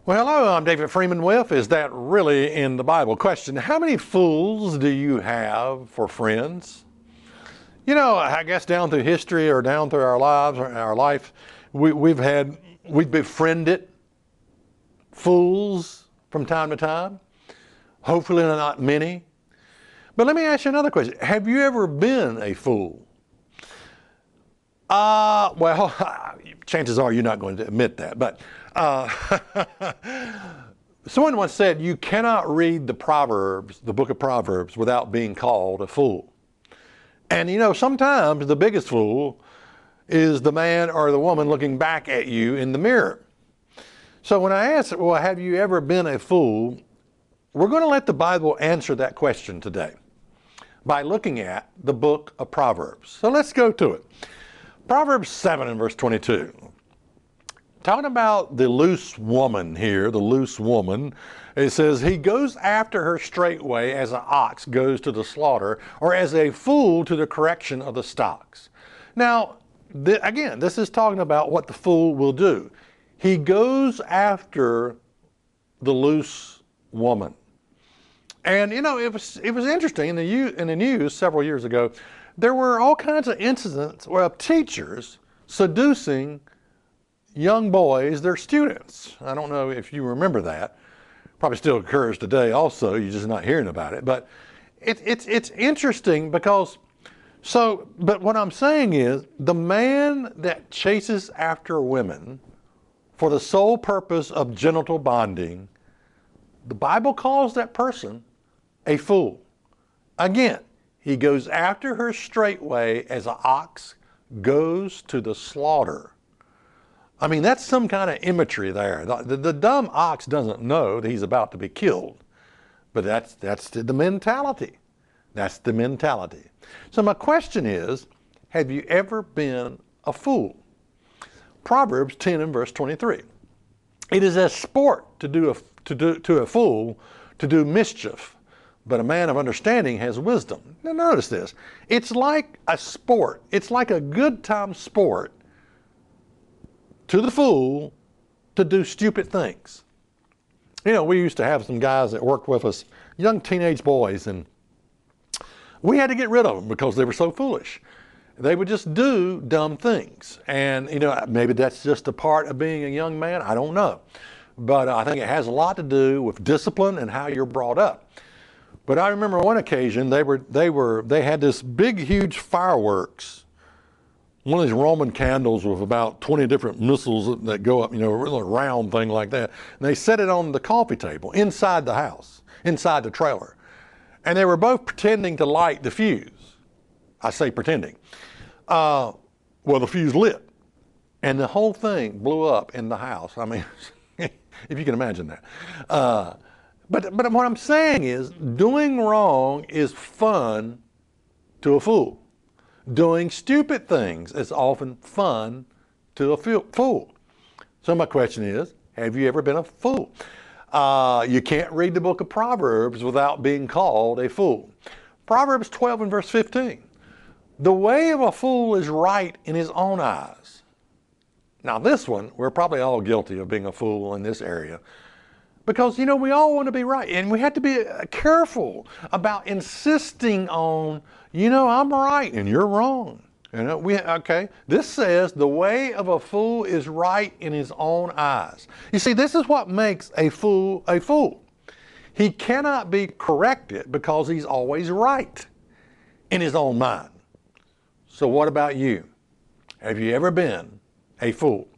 Well, hello, I'm David Freeman with Is That Really in the Bible? Question: how many fools do you have for friends? You know, I guess down through history or down through our lives or our life, we've befriended fools from time to time. Hopefully not many. But let me ask you another question. Have you ever been a fool? Well, chances are you're not going to admit that, but someone once said you cannot read the Proverbs, the Book of Proverbs, without being called a fool. And you know, sometimes the biggest fool is the man or the woman looking back at you in the mirror. So when I ask, well, have you ever been a fool? We're going to let the Bible answer that question today by looking at the Book of Proverbs. So let's go to it. Proverbs 7 and verse 22. Talking about the loose woman here, the loose woman, it says, he goes after her straightway as an ox goes to the slaughter, or as a fool to the correction of the stocks. Now, again, this is talking about what the fool will do. He goes after the loose woman. And, you know, it was interesting in the news several years ago. There were all kinds of incidents of teachers seducing young boys, their students. I don't know if you remember that. Probably still occurs today also, you're just not hearing about it. But it's interesting because, but what I'm saying is, the man that chases after women for the sole purpose of genital bonding, the Bible calls that person a fool. Again, he goes after her straightway as an ox goes to the slaughter. I mean, that's some kind of imagery there. The dumb ox doesn't know that he's about to be killed. But that's the mentality. That's the mentality. So my question is, have you ever been a fool? Proverbs 10 and verse 23. It is a sport to a fool to do mischief, but a man of understanding has wisdom. Now notice this. It's like a sport. It's like a good time sport to the fool to do stupid things. You know, we used to have some guys that worked with us, young teenage boys, and we had to get rid of them because they were so foolish. They would just do dumb things. And, you know, maybe that's just a part of being a young man. I don't know. But I think it has a lot to do with discipline and how you're brought up. But I remember one occasion they had this big, huge fireworks, one of these Roman candles with about 20 different missiles that go up, you know, a really round thing like that. And they set it on the coffee table inside the house, inside the trailer. And they were both pretending to light the fuse. I say pretending. Well, the fuse lit. And the whole thing blew up in the house. I mean, if you can imagine that. But what I'm saying is, doing wrong is fun to a fool. Doing stupid things is often fun to a fool. So my question is, have you ever been a fool? You can't read the book of Proverbs without being called a fool. Proverbs 12 and verse 15. The way of a fool is right in his own eyes. Now this one, we're probably all guilty of being a fool in this area. Because, you know, we all want to be right. And we have to be careful about insisting on, you know, I'm right and you're wrong. You know, okay, this says the way of a fool is right in his own eyes. You see, this is what makes a fool a fool. He cannot be corrected because he's always right in his own mind. So what about you? Have you ever been a fool?